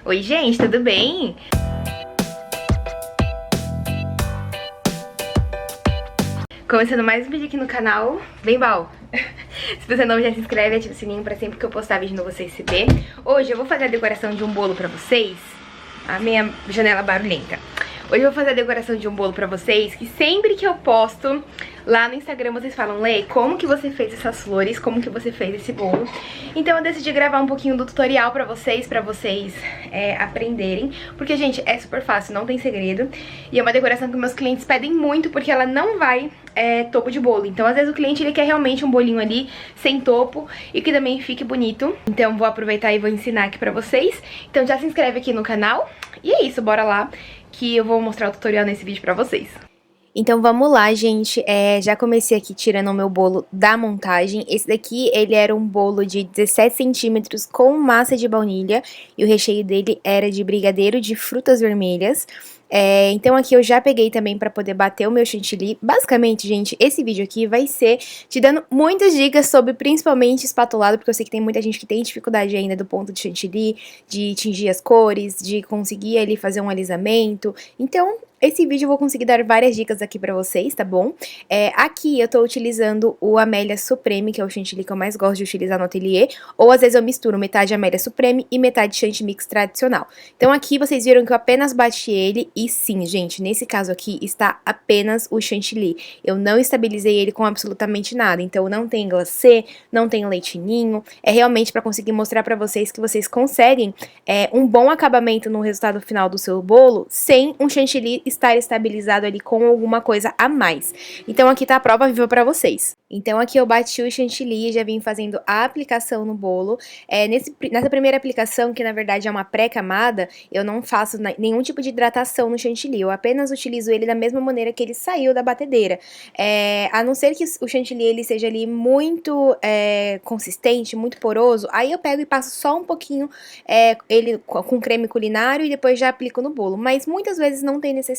Oi, gente, tudo bem? Começando mais um vídeo aqui no canal, bem bal. Se você não já se inscreve, ativa o sininho pra sempre que eu postar vídeo novo você receber. Hoje eu vou fazer a decoração de um bolo pra vocês. A minha janela barulhenta. Hoje eu vou fazer a decoração de um bolo pra vocês, que sempre que eu posto lá no Instagram vocês falam: Lê, como que você fez essas flores, como que você fez esse bolo? Então eu decidi gravar um pouquinho do tutorial pra vocês aprenderem. Porque, gente, é super fácil, não tem segredo. E é uma decoração que meus clientes pedem muito, porque ela não vai topo de bolo. Então às vezes o cliente ele quer realmente um bolinho ali sem topo e que também fique bonito. Então vou aproveitar e vou ensinar aqui pra vocês. Então já se inscreve aqui no canal. E é isso, bora lá que eu vou mostrar o tutorial nesse vídeo pra vocês. Então vamos lá, gente, já comecei aqui tirando o meu bolo da montagem. Esse daqui, ele era um bolo de 17 centímetros com massa de baunilha e o recheio dele era de brigadeiro de frutas vermelhas. Então aqui eu já peguei também pra poder bater o meu chantilly. Basicamente, gente, esse vídeo aqui vai ser te dando muitas dicas sobre principalmente espatulado, porque eu sei que tem muita gente que tem dificuldade ainda do ponto de chantilly, de tingir as cores, de conseguir ali fazer um alisamento. Então esse vídeo eu vou conseguir dar várias dicas aqui pra vocês, tá bom? Aqui eu tô utilizando o Amélia Supreme, que é o chantilly que eu mais gosto de utilizar no ateliê, ou às vezes eu misturo metade Amélia Supreme e metade chantilly mix tradicional. Então aqui vocês viram que eu apenas bati ele e sim, gente, nesse caso aqui está apenas o chantilly. Eu não estabilizei ele com absolutamente nada, então não tem glacê, não tem leite ninho, é realmente pra conseguir mostrar pra vocês que vocês conseguem um bom acabamento no resultado final do seu bolo sem um chantilly estar estabilizado ali com alguma coisa a mais. Então aqui tá a prova viva pra vocês. Então aqui eu bati o chantilly e já vim fazendo a aplicação no bolo. Nessa primeira aplicação, que na verdade é uma pré-camada, eu não faço nenhum tipo de hidratação no chantilly, eu apenas utilizo ele da mesma maneira que ele saiu da batedeira. A não ser que o chantilly ele seja ali muito consistente, muito poroso, aí eu pego e passo só um pouquinho ele com creme culinário e depois já aplico no bolo, mas muitas vezes não tem necessidade.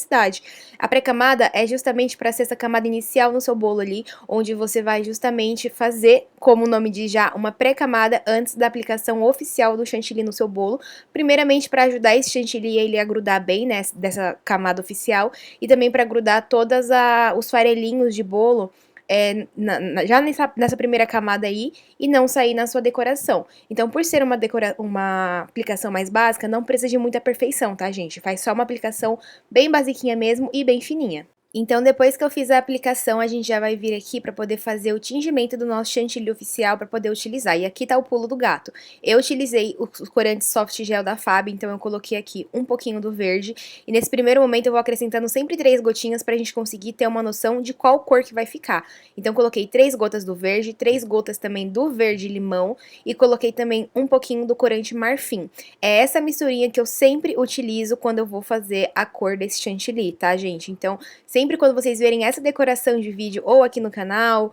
A pré-camada é justamente para ser essa camada inicial no seu bolo ali, onde você vai justamente fazer, como o nome diz já, uma pré-camada antes da aplicação oficial do chantilly no seu bolo, primeiramente para ajudar esse chantilly ele a grudar bem, né, dessa camada oficial, e também para grudar todos os farelinhos de bolo já nessa primeira camada aí e não sair na sua decoração. Então, por ser uma aplicação mais básica, não precisa de muita perfeição, tá, gente? Faz só uma aplicação bem basiquinha mesmo e bem fininha. Então, depois que eu fiz a aplicação, a gente já vai vir aqui para poder fazer o tingimento do nosso chantilly oficial para poder utilizar. E aqui tá o pulo do gato. Eu utilizei o corante soft gel da Fab, então eu coloquei aqui um pouquinho do verde. E nesse primeiro momento eu vou acrescentando sempre 3 gotinhas pra gente conseguir ter uma noção de qual cor que vai ficar. Então coloquei 3 gotas do verde, 3 gotas também do verde limão e coloquei também um pouquinho do corante marfim. É essa misturinha que eu sempre utilizo quando eu vou fazer a cor desse chantilly, tá, gente? Então, sempre quando vocês verem essa decoração de vídeo ou aqui no canal,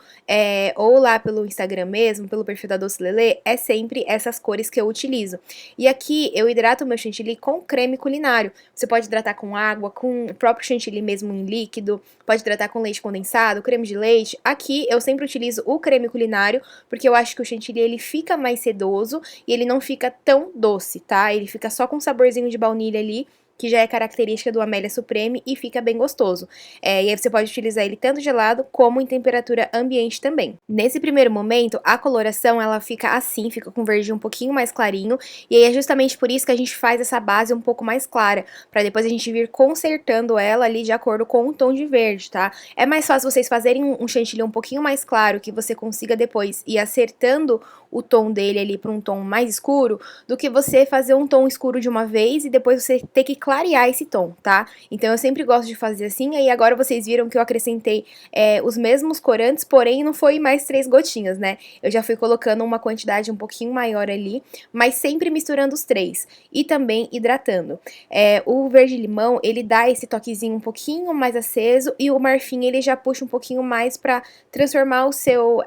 ou lá pelo Instagram mesmo, pelo perfil da Doce Lelê, é sempre essas cores que eu utilizo. E aqui eu hidrato o meu chantilly com creme culinário. Você pode hidratar com água, com o próprio chantilly mesmo em líquido, pode hidratar com leite condensado, creme de leite. Aqui eu sempre utilizo o creme culinário, porque eu acho que o chantilly ele fica mais sedoso e ele não fica tão doce, tá? Ele fica só com um saborzinho de baunilha ali, que já é característica do Amélia Supreme e fica bem gostoso. E aí você pode utilizar ele tanto gelado como em temperatura ambiente também. Nesse primeiro momento, a coloração ela fica assim, fica com verde um pouquinho mais clarinho, e aí é justamente por isso que a gente faz essa base um pouco mais clara, pra depois a gente vir consertando ela ali de acordo com o tom de verde, tá? É mais fácil vocês fazerem um chantilly um pouquinho mais claro, que você consiga depois ir acertando o tom dele ali para um tom mais escuro, do que você fazer um tom escuro de uma vez e depois você ter que clarear esse tom, tá? Então eu sempre gosto de fazer assim, aí agora vocês viram que eu acrescentei os mesmos corantes, porém não foi mais 3 gotinhas, né? Eu já fui colocando uma quantidade um pouquinho maior ali, mas sempre misturando os 3 e também hidratando. O verde-limão, ele dá esse toquezinho um pouquinho mais aceso e o marfim, ele já puxa um pouquinho mais pra transformar o seu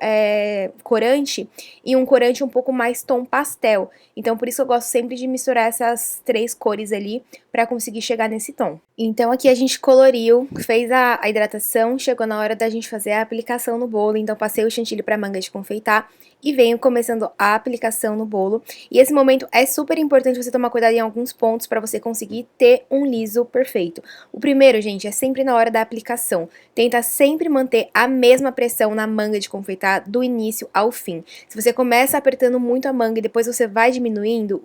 corante em um corante corante um pouco mais tom pastel. Então, por isso eu gosto sempre de misturar essas 3 cores ali pra conseguir chegar nesse tom. Então, aqui a gente coloriu, fez a hidratação, chegou na hora da gente fazer a aplicação no bolo. Então, passei o chantilly pra manga de confeitar e venho começando a aplicação no bolo. E esse momento é super importante você tomar cuidado em alguns pontos pra você conseguir ter um liso perfeito. O primeiro, gente, é sempre na hora da aplicação. Tenta sempre manter a mesma pressão na manga de confeitar do início ao fim. Se você começa apertando muito a manga e depois você vai diminuindo,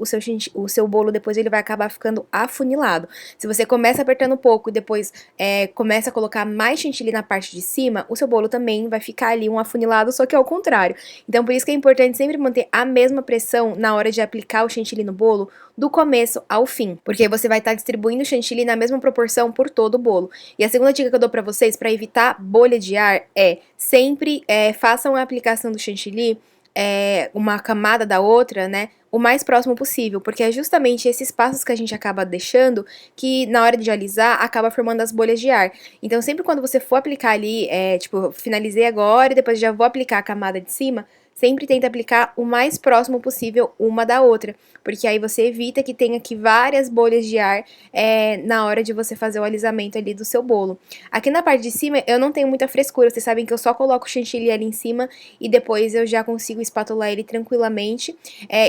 o seu bolo depois ele vai acabar ficando afunilado. Se você começa apertando pouco e depois começa a colocar mais chantilly na parte de cima, o seu bolo também vai ficar ali um afunilado, só que ao contrário. Então, por isso que é importante sempre manter a mesma pressão na hora de aplicar o chantilly no bolo, do começo ao fim, porque você vai estar distribuindo o chantilly na mesma proporção por todo o bolo. E a segunda dica que eu dou pra vocês, pra evitar bolha de ar, é sempre façam a aplicação do chantilly uma camada da outra, né, o mais próximo possível, porque é justamente esses passos que a gente acaba deixando que na hora de alisar acaba formando as bolhas de ar. Então sempre quando você for aplicar ali, tipo, finalizei agora e depois já vou aplicar a camada de cima, sempre tenta aplicar o mais próximo possível uma da outra, porque aí você evita que tenha aqui várias bolhas de ar na hora de você fazer o alisamento ali do seu bolo. Aqui na parte de cima eu não tenho muita frescura, vocês sabem que eu só coloco o chantilly ali em cima e depois eu já consigo espatular ele tranquilamente.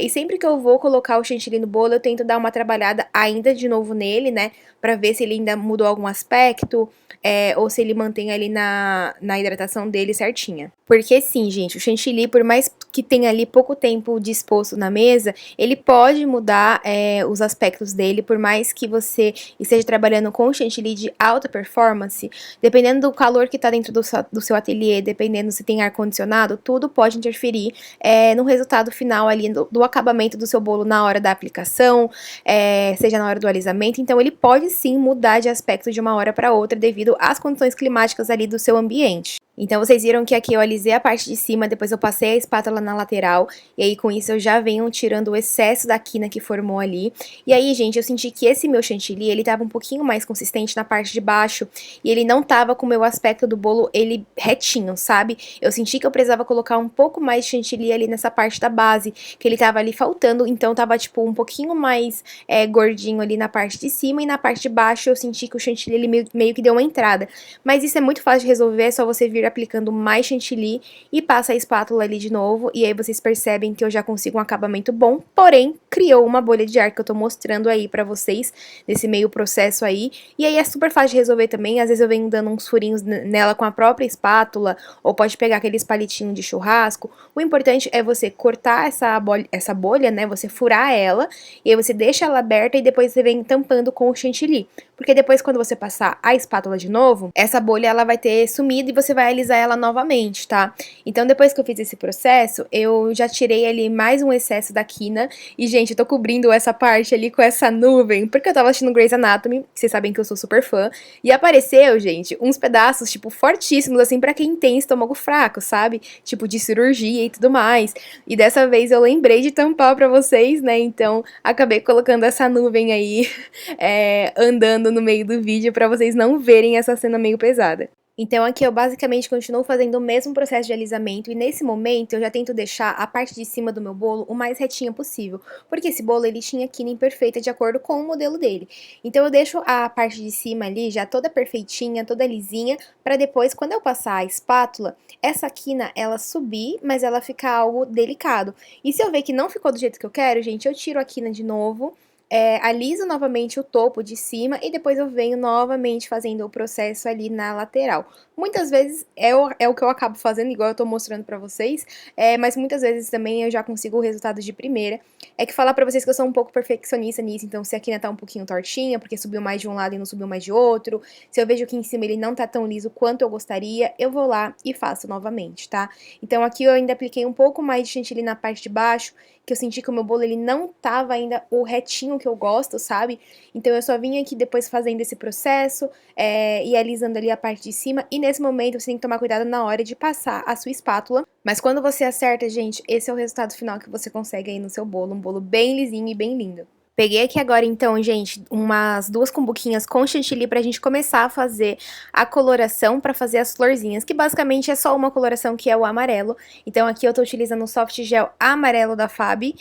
E sempre que eu vou colocar o chantilly no bolo, eu tento dar uma trabalhada ainda de novo nele, né, pra ver se ele ainda mudou algum aspecto, ou se ele mantém ali na hidratação dele certinha. Porque sim, gente, o chantilly, por mais que tenha ali pouco tempo disposto na mesa, ele pode mudar os aspectos dele, por mais que você esteja trabalhando com chantilly de alta performance, dependendo do calor que tá dentro do seu ateliê, dependendo se tem ar-condicionado, tudo pode interferir no resultado final ali do acabamento do seu bolo na hora da aplicação, seja na hora do alisamento. Então ele pode sim mudar de aspecto de uma hora para outra devido às condições climáticas ali do seu ambiente. Então vocês viram que aqui eu alisei a parte de cima, depois eu passei a espátula na lateral, e aí com isso eu já venho tirando o excesso da quina que formou ali. E aí, gente, eu senti que esse meu chantilly, ele tava um pouquinho mais consistente na parte de baixo, e ele não tava com o meu aspecto do bolo, ele retinho, sabe? Eu senti que eu precisava colocar um pouco mais de chantilly ali nessa parte da base, que ele tava ali faltando, então tava tipo um pouquinho mais gordinho ali na parte de cima, e na parte de baixo eu senti que o chantilly ele meio que deu uma entrada. Mas isso é muito fácil de resolver, é só você vir aplicando mais chantilly e passa a espátula ali de novo, e aí vocês percebem que eu já consigo um acabamento bom, porém criou uma bolha de ar que eu tô mostrando aí pra vocês nesse meio processo aí, e aí é super fácil de resolver também. Às vezes eu venho dando uns furinhos nela com a própria espátula, ou pode pegar aqueles palitinhos de churrasco. O importante é você cortar essa bolha, né, você furar ela, e aí você deixa ela aberta e depois você vem tampando com o chantilly, porque depois quando você passar a espátula de novo, essa bolha ela vai ter sumido e você vai alisar ela novamente, tá? Então depois que eu fiz esse processo, eu já tirei ali mais um excesso da quina, e gente, eu tô cobrindo essa parte ali com essa nuvem, porque eu tava assistindo Grey's Anatomy, vocês sabem que eu sou super fã, e apareceu, gente, uns pedaços, tipo, fortíssimos, assim, pra quem tem estômago fraco, sabe? Tipo, de cirurgia e tudo mais, e dessa vez eu lembrei de tampar pra vocês, né, então acabei colocando essa nuvem aí, andando no meio do vídeo pra vocês não verem essa cena meio pesada. Então aqui eu basicamente continuo fazendo o mesmo processo de alisamento, e nesse momento eu já tento deixar a parte de cima do meu bolo o mais retinha possível, porque esse bolo ele tinha quina imperfeita de acordo com o modelo dele. Então eu deixo a parte de cima ali já toda perfeitinha, toda lisinha, para depois quando eu passar a espátula, essa quina ela subir, mas ela ficar algo delicado. E se eu ver que não ficou do jeito que eu quero, gente, eu tiro a quina de novo, aliso novamente o topo de cima e depois eu venho novamente fazendo o processo ali na lateral. Muitas vezes é o que eu acabo fazendo, igual eu tô mostrando pra vocês, mas muitas vezes também eu já consigo o resultado de primeira. É que falar pra vocês que eu sou um pouco perfeccionista nisso, então se a quina tá um pouquinho tortinha, porque subiu mais de um lado e não subiu mais de outro, se eu vejo que em cima ele não tá tão liso quanto eu gostaria, eu vou lá e faço novamente, tá? Então aqui eu ainda apliquei um pouco mais de chantilly na parte de baixo, que eu senti que o meu bolo ele não tava ainda o retinho que eu gosto, sabe? Então eu só vim aqui depois fazendo esse processo e alisando ali a parte de cima, e nesse momento você tem que tomar cuidado na hora de passar a sua espátula. Mas quando você acerta, gente, esse é o resultado final que você consegue aí no seu bolo, um bolo bem lisinho e bem lindo. Peguei aqui agora, então, gente, umas 2 cumbuquinhas com chantilly pra gente começar a fazer a coloração pra fazer as florzinhas, que basicamente é só uma coloração que é o amarelo. Então aqui eu tô utilizando o soft gel amarelo da Fabi,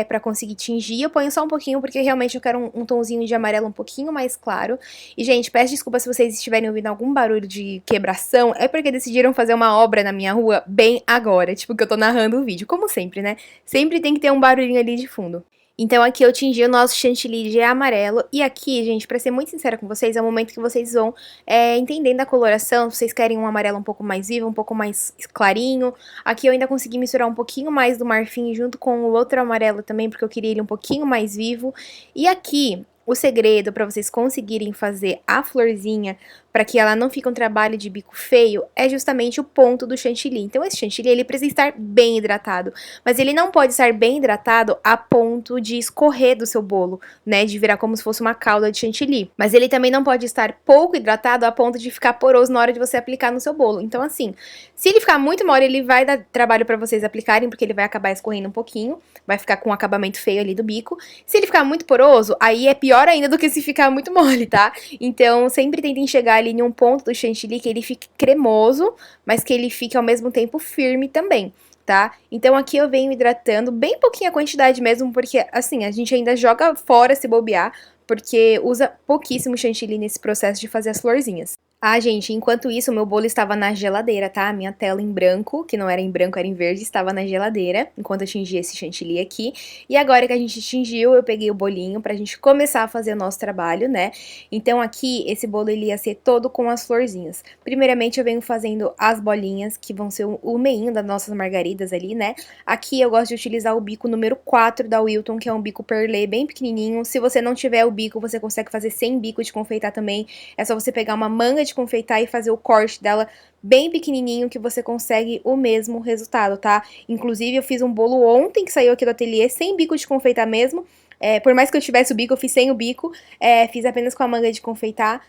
pra conseguir tingir. Eu ponho só um pouquinho porque realmente eu quero um tomzinho de amarelo um pouquinho mais claro. E, gente, peço desculpa se vocês estiverem ouvindo algum barulho de quebração, é porque decidiram fazer uma obra na minha rua bem agora, tipo que eu tô narrando o vídeo, como sempre, né? Sempre tem que ter um barulhinho ali de fundo. Então aqui eu tingi o nosso chantilly de amarelo. E aqui, gente, pra ser muito sincera com vocês, é o momento que vocês vão entendendo a coloração. Se vocês querem um amarelo um pouco mais vivo, um pouco mais clarinho. Aqui eu ainda consegui misturar um pouquinho mais do marfim junto com o outro amarelo também, porque eu queria ele um pouquinho mais vivo. E aqui, o segredo pra vocês conseguirem fazer a florzinha, para que ela não fique um trabalho de bico feio, é justamente o ponto do chantilly. Então esse chantilly, ele precisa estar bem hidratado, mas ele não pode estar bem hidratado a ponto de escorrer do seu bolo, né, de virar como se fosse uma calda de chantilly. Mas ele também não pode estar pouco hidratado a ponto de ficar poroso na hora de você aplicar no seu bolo. Então assim, se ele ficar muito mole, ele vai dar trabalho para vocês aplicarem, porque ele vai acabar escorrendo um pouquinho, vai ficar com um acabamento feio ali do bico. Se ele ficar muito poroso, aí é pior ainda do que se ficar muito mole, tá? Então sempre tentem chegar ali em um ponto do chantilly que ele fique cremoso, mas que ele fique ao mesmo tempo firme também, tá? Então aqui eu venho hidratando bem pouquinha quantidade mesmo, porque assim, a gente ainda joga fora se bobear, porque usa pouquíssimo chantilly nesse processo de fazer as florzinhas. Ah, gente, enquanto isso, o meu bolo estava na geladeira, tá? A minha tela em branco, que não era em branco, era em verde, estava na geladeira, enquanto eu tingia esse chantilly aqui. E agora que a gente tingiu, eu peguei o bolinho pra gente começar a fazer o nosso trabalho, né? Então aqui, esse bolo, ele ia ser todo com as florzinhas. Primeiramente, eu venho fazendo as bolinhas, que vão ser o meinho das nossas margaridas ali, né? Aqui eu gosto de utilizar o bico número 4 da Wilton, que é um bico perlê bem pequenininho. Se você não tiver o bico, você consegue fazer sem bico de confeitar também. É só você pegar uma manga de confeitar e fazer o corte dela bem pequenininho que você consegue o mesmo resultado, tá? Inclusive, eu fiz um bolo ontem que saiu aqui do ateliê sem bico de confeitar mesmo. Por mais que eu tivesse o bico, eu fiz sem o bico, fiz apenas com a manga de confeitar,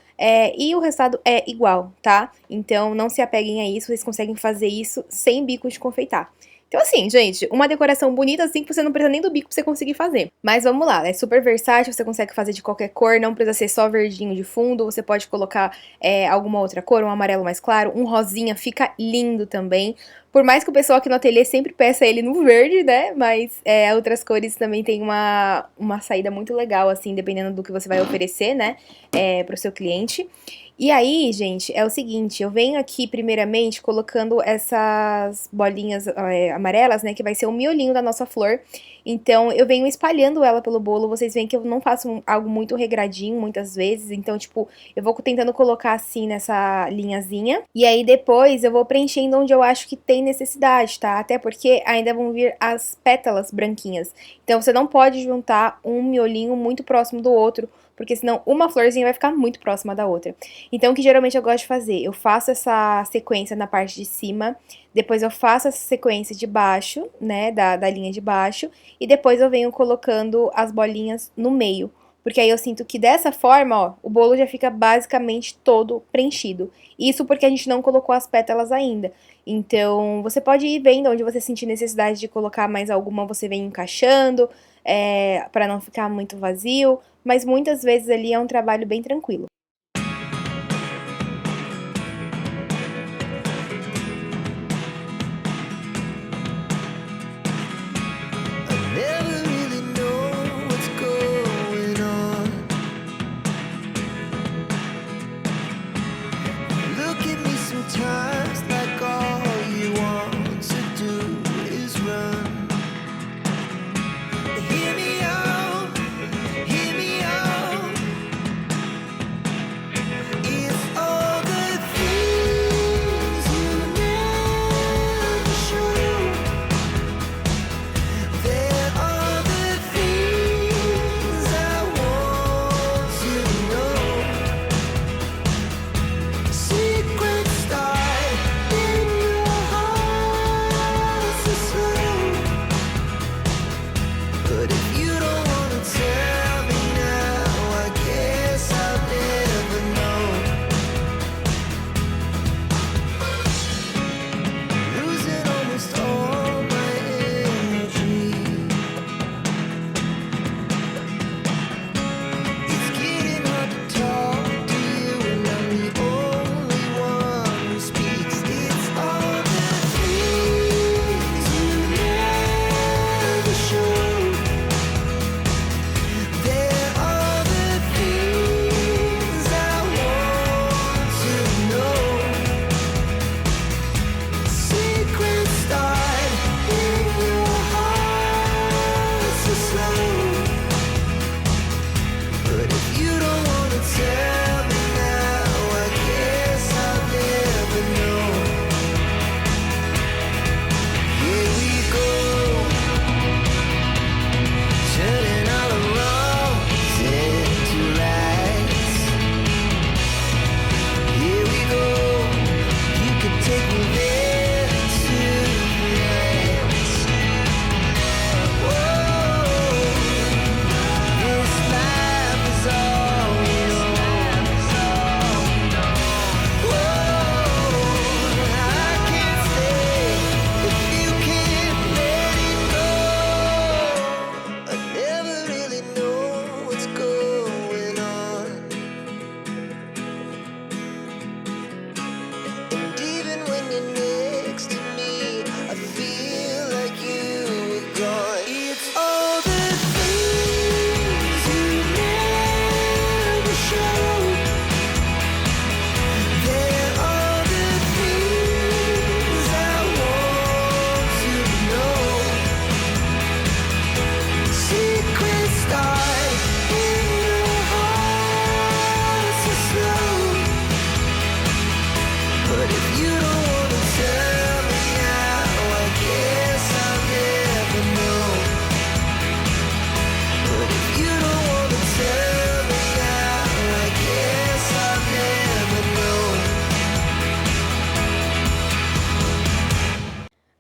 e o resultado é igual, tá? Então, não se apeguem a isso, vocês conseguem fazer isso sem bico de confeitar. Então, assim, gente, uma decoração bonita assim que você não precisa nem do bico pra você conseguir fazer. Mas vamos lá, é super versátil, você consegue fazer de qualquer cor, não precisa ser só verdinho de fundo, você pode colocar alguma outra cor, um amarelo mais claro, um rosinha, fica lindo também. Por mais que o pessoal aqui no ateliê sempre peça ele no verde, né, mas outras cores também tem uma saída muito legal, assim, dependendo do que você vai oferecer, né, pro seu cliente. E aí, gente, é o seguinte, eu venho aqui primeiramente colocando essas bolinhas amarelas, né, que vai ser o miolinho da nossa flor. Então, eu venho espalhando ela pelo bolo, vocês veem que eu não faço algo muito regradinho muitas vezes, então, tipo, eu vou tentando colocar assim nessa linhazinha. E aí, depois, eu vou preenchendo onde eu acho que tem necessidade, tá? Até porque ainda vão vir as pétalas branquinhas. Então, você não pode juntar um miolinho muito próximo do outro, porque senão uma florzinha vai ficar muito próxima da outra. Então, o que geralmente eu gosto de fazer? Eu faço essa sequência na parte de cima, depois eu faço essa sequência de baixo, né, da linha de baixo, e depois eu venho colocando as bolinhas no meio. Porque aí eu sinto que dessa forma, ó, o bolo já fica basicamente todo preenchido. Isso porque a gente não colocou as pétalas ainda. Então, você pode ir vendo onde você sentir necessidade de colocar mais alguma, você vem encaixando, para não ficar muito vazio. Mas muitas vezes ali é um trabalho bem tranquilo. Never really know what's going on. Look at me sometimes like all you want to do is run. Hear me out, hear me out.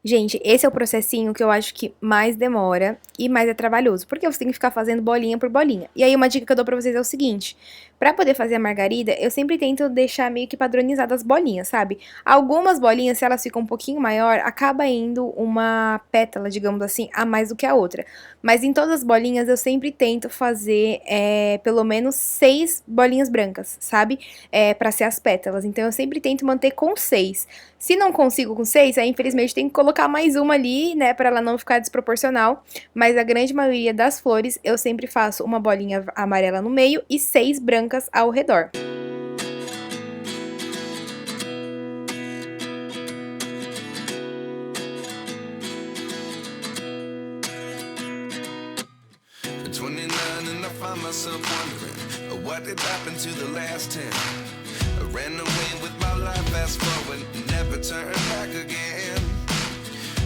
Gente, esse é o processinho que eu acho que mais demora e mais é trabalhoso, porque você tem que ficar fazendo bolinha por bolinha. E aí uma dica que eu dou pra vocês é o seguinte, pra poder fazer a margarida, eu sempre tento deixar meio que padronizadas as bolinhas, sabe? Algumas bolinhas, se elas ficam um pouquinho maior, acaba indo uma pétala, digamos assim, a mais do que a outra. Mas em todas as bolinhas eu sempre tento fazer pelo menos 6 bolinhas brancas, sabe? Pra ser as pétalas. Então eu sempre tento manter com 6. Se não consigo com 6, aí infelizmente tem que colocar mais uma ali, né, pra ela não ficar desproporcional. Mas a grande maioria das flores eu sempre faço uma bolinha amarela no meio e 6 brancas ao redor. Myself wondering what did happen to the last 10. I ran away with my life, fast forward, never turn back again.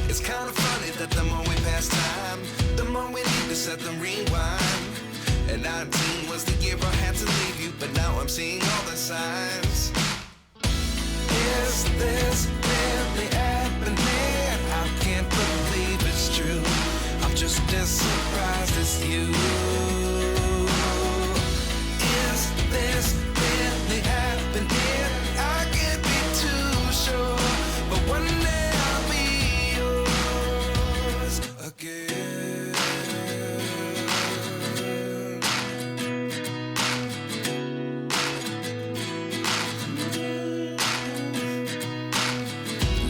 It's kind of funny that the more we pass time, the more we need to set them rewind. And 19 was the year I had to leave you, but now I'm seeing all the signs. Is this really happening? I can't believe it's true. I'm just as surprised as you. This really happening? I can't be too sure, but one day I'll be yours again.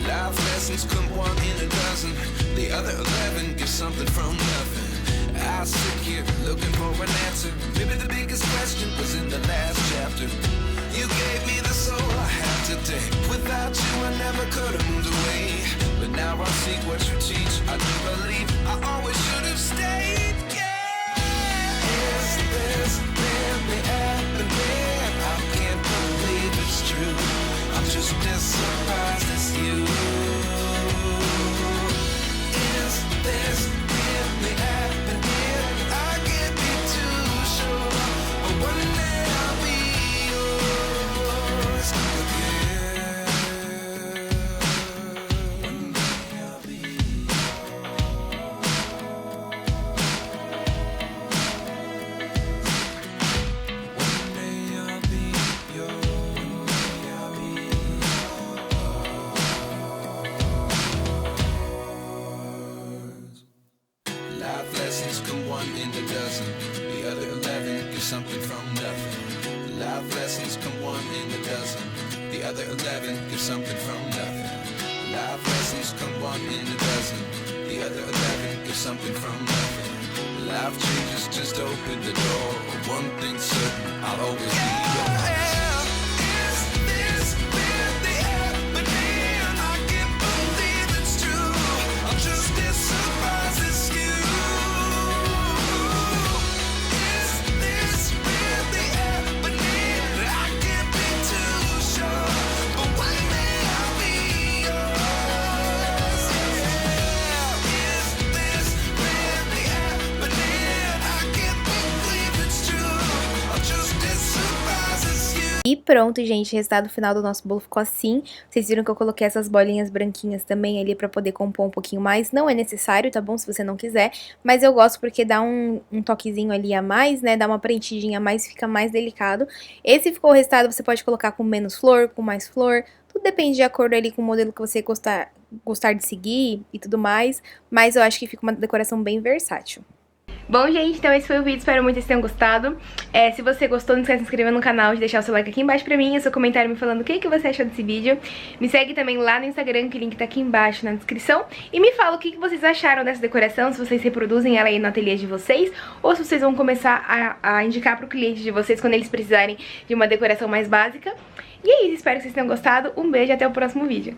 Life lessons come one in a dozen. The other 11 give something from nothing. I sit here looking for an answer. Maybe the biggest question was in the last chapter. You gave me the soul I have today. Without you I never could have moved away. But now I see what you teach. I do believe I always should have stayed. Yeah. Is this really happening? I can't believe it's true. I'm just as surprised as you. Is this really happening? Life lessons come one in a dozen. The other 11 give something from nothing. Life lessons come one in a dozen. The other 11 give something from nothing. Life lessons come one in a dozen. The other 11 give something from nothing. Life changes just open the door. One thing's certain, I'll always be yours. E pronto, gente, o resultado final do nosso bolo ficou assim. Vocês viram que eu coloquei essas bolinhas branquinhas também ali pra poder compor um pouquinho mais. Não é necessário, tá bom? Se você não quiser. Mas eu gosto porque dá um toquezinho ali a mais, né? Dá uma preenchidinha a mais, fica mais delicado. Esse ficou o resultado, você pode colocar com menos flor, com mais flor. Tudo depende de acordo ali com o modelo que você gostar de seguir e tudo mais. Mas eu acho que fica uma decoração bem versátil. Bom, gente, então esse foi o vídeo, espero muito que vocês tenham gostado. Se você gostou, não esquece de se inscrever no canal, de deixar o seu like aqui embaixo pra mim, o seu comentário me falando o que você achou desse vídeo. Me segue também lá no Instagram, que o link tá aqui embaixo na descrição. E me fala o que vocês acharam dessa decoração, se vocês reproduzem ela aí no ateliê de vocês, ou se vocês vão começar a indicar pro cliente de vocês quando eles precisarem de uma decoração mais básica. E é isso, espero que vocês tenham gostado, um beijo e até o próximo vídeo.